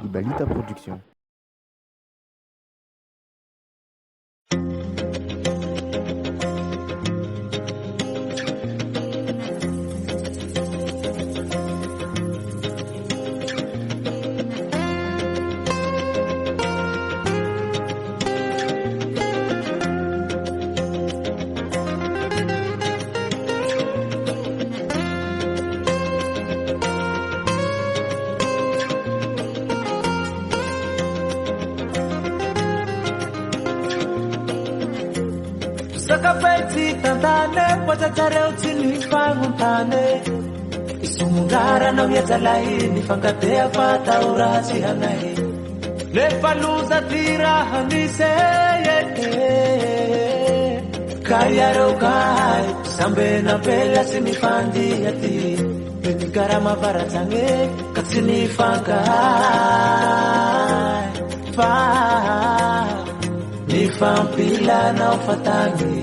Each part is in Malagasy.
Ibalita Production. Sakapeti tandane wachatareo chini fanguntane Isumungara na uyeta laini fangatea fata urachi hanae Lefaluza tira hanise Kayaro kai sambe na pela sinifandi hati Benigara mavaratsange katsini fangai Ni fampila na ufatangi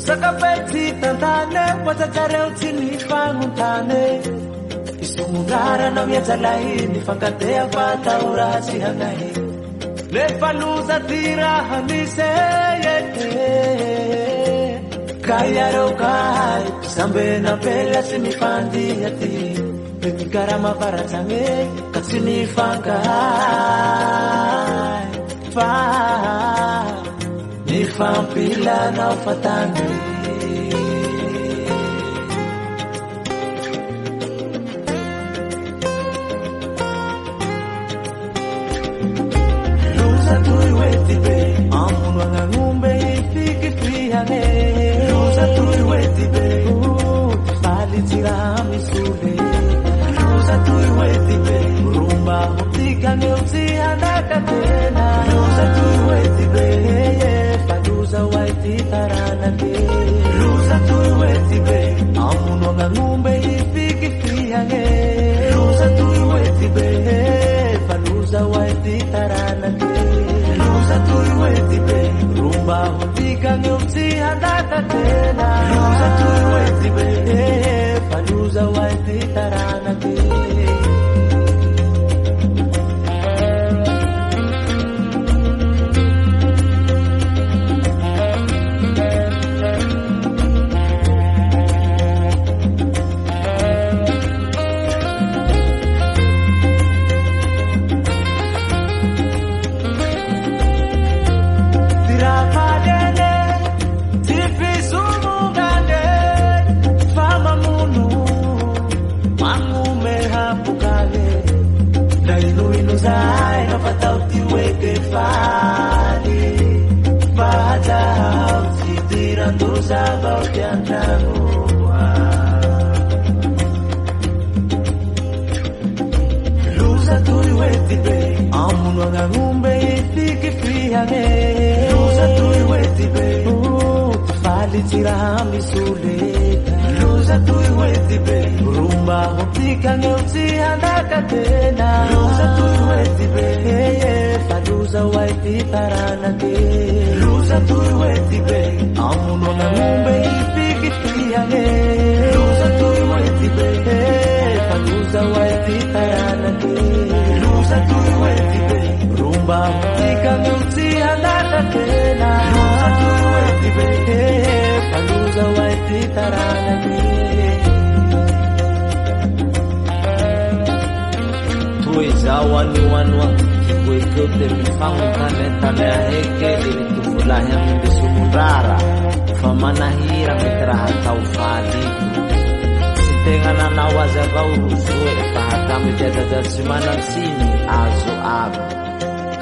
Sakapeti tantane wachatareo chini fanguntane Isumungara na uyeta laini fangatea fata urachi hanae Lefaluza tira hanise Kayaro kai sambe na pela sinifandi hati Benigara mavaratsange katsini fangai Ni fampila na ufatangi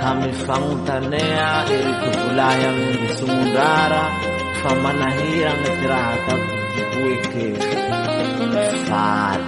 Kami fangutanea eri kufulayang sumundara Famanahirang natirahatag buweke Fad